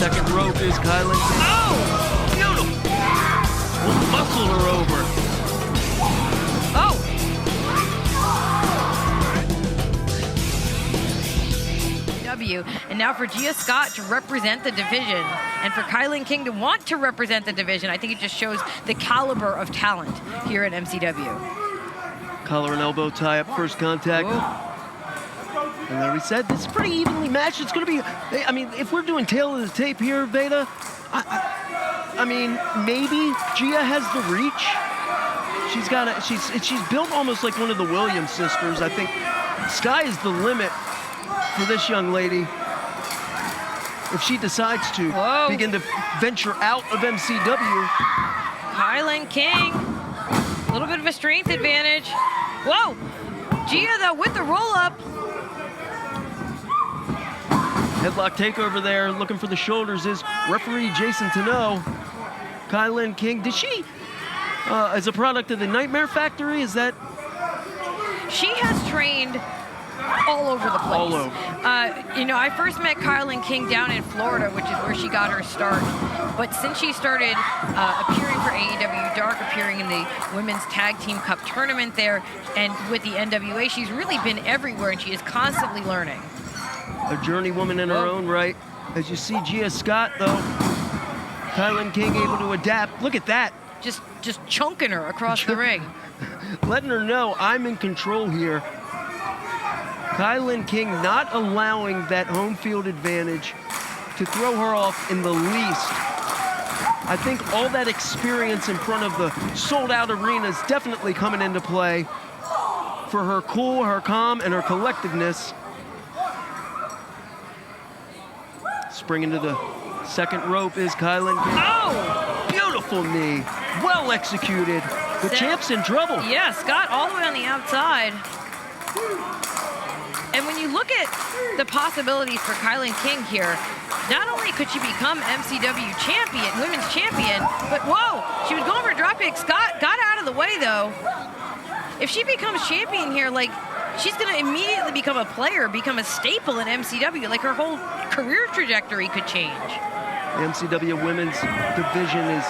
Second rope is KiLynn. Oh! Beautiful! We'll muscle her over. Oh! And now for Gia Scott to represent the division, and for KiLynn King to want to represent the division, I think it just shows the caliber of talent here at MCW. Collar and elbow tie up, first contact. Whoa. And there we said, this is pretty evenly matched. It's going to be, I mean, if we're doing tail of the tape here, Veda, I mean, maybe Gia has the reach. She's built almost like one of the Williams sisters. I think sky is the limit for this young lady if she decides to begin to venture out of MCW. KiLynn King, a little bit of a strength advantage. Whoa! Gia, though, with the roll-up. Headlock takeover there, looking for the shoulders is referee Jason Tano. KiLynn King, did she, as a product of the Nightmare Factory, is that? She has trained all over the place. All over. You know, I first met KiLynn King down in Florida, which is where she got her start. But since she started appearing for AEW Dark, appearing in the Women's Tag Team Cup tournament there, and with the NWA, she's really been everywhere, and she is constantly learning. A journeywoman in her own right. As you see Gia Scott, though, KiLynn King able to adapt. Look at that. Just chunking her across the ring. Letting her know I'm in control here. KiLynn King not allowing that home field advantage to throw her off in the least. I think all that experience in front of the sold-out arena is definitely coming into play for her cool, her calm, and her collectiveness. Springing to the second rope is KiLynn King. Oh! Beautiful knee. Well executed. The champ's in trouble. Yeah, Scott all the way on the outside. And when you look at the possibilities for KiLynn King here, not only could she become MCW champion, women's champion, but whoa, she was going for a dropkick. Scott got out of the way though. If she becomes champion here, like, she's gonna immediately become a player, become a staple in MCW. Like, her whole career trajectory could change. The MCW women's division is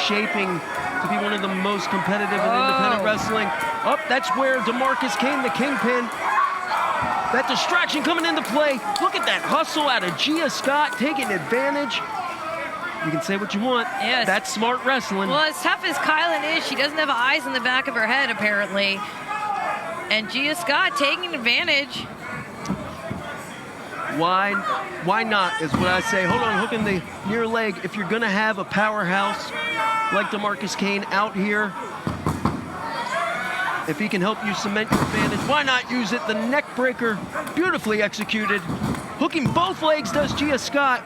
shaping to be one of the most competitive in independent wrestling. Oh, that's where DeMarcus came, the kingpin. That distraction coming into play. Look at that hustle out of Gia Scott, taking advantage. You can say what you want. Yes. That's smart wrestling. Well, as tough as KiLynn is, she doesn't have eyes in the back of her head, apparently. And Gia Scott taking advantage. Why not is what I say. Hold on, hooking the near leg. If you're gonna have a powerhouse like DeMarcus Kane out here, if he can help you cement your advantage, why not use it? The neck breaker, beautifully executed. Hooking both legs does Gia Scott.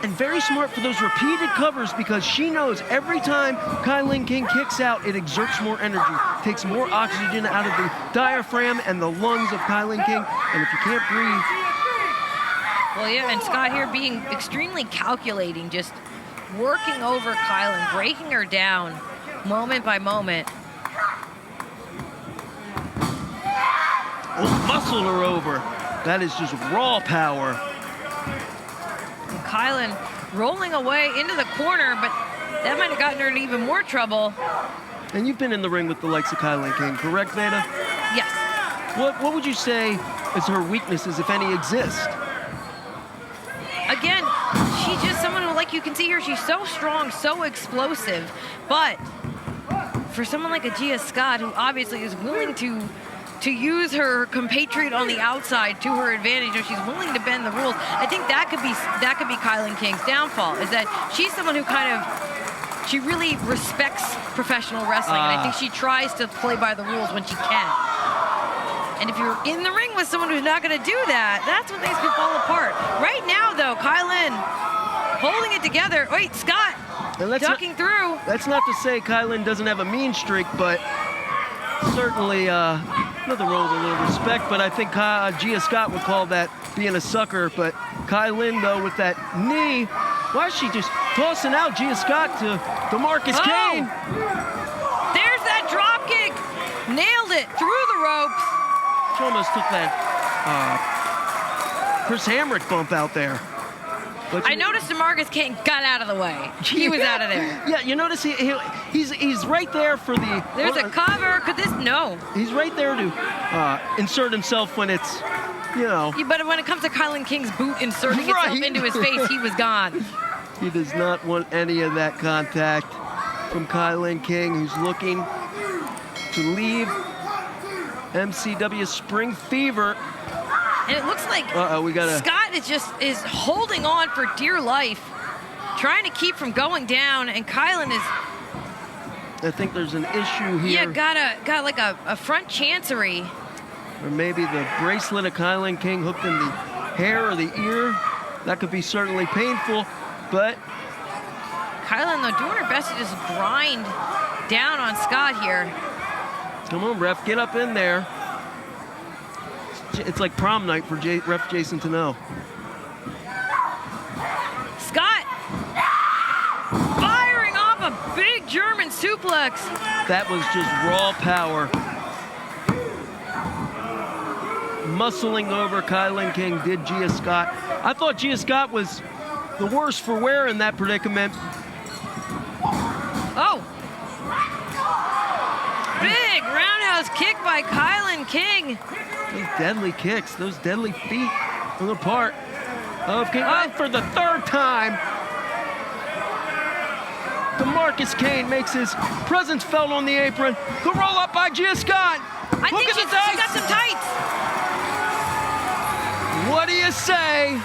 And very smart for those repeated covers, because she knows every time KiLynn King kicks out, it exerts more energy, takes more oxygen out of the diaphragm and the lungs of KiLynn King. And if you can't breathe. Well, yeah, and Scott here being extremely calculating, just working over KiLynn, breaking her down moment by moment. Oh, muscle her over. That is just raw power. KiLynn rolling away into the corner, but that might have gotten her in even more trouble. And you've been in the ring with the likes of KiLynn King, correct, Veda? Yes. What would you say is her weaknesses, if any, exist? Again, she's just someone who, like you can see here, she's so strong, so explosive. But for someone like a Gia Scott, who obviously is willing to use her compatriot on the outside to her advantage, or she's willing to bend the rules, I think that could be KiLynn King's downfall, is that she's someone who she really respects professional wrestling, and I think she tries to play by the rules when she can. And if you're in the ring with someone who's not going to do that, that's when things can fall apart. Right now, though, KiLynn holding it together. Wait, Scott ducking through. That's not to say KiLynn doesn't have a mean streak, but certainly nothing wrong with a little respect, but I think Gia Scott would call that being a sucker. But KiLynn, though, with that knee, why is she just tossing out Gia Scott to DeMarcus Kane? There's that drop kick. Nailed it through the ropes. She almost took that Chris Hamrick bump out there. But I noticed DeMarcus King got out of the way. He was out of there. Yeah, you notice he's right there for the... There's a cover. Could this? No. He's right there to insert himself when it's, you know... Yeah, but when it comes to KiLynn King's boot inserting itself into his face, he was gone. He does not want any of that contact from KiLynn King, who's looking to leave MCW Spring Fever. And it looks like Scott is holding on for dear life, trying to keep from going down, and KiLynn is... I think there's an issue here. Yeah, got like a front chancery. Or maybe the bracelet of KiLynn King hooked in the hair or the ear. That could be certainly painful, but... KiLynn, though, doing her best to just grind down on Scott here. Come on, ref, get up in there. It's like prom night for ref Jason to know. Scott firing off a big German suplex. That was just raw power. Muscling over KiLynn King did Gia Scott. I thought Gia Scott was the worse for wear in that predicament. Oh. Big roundhouse kick by KiLynn King. Those deadly kicks, those deadly feet on the part of King. For the third time, DeMarcus Kane makes his presence felt on the apron. The roll up by Gia Scott. I think she got some tights. What do you say?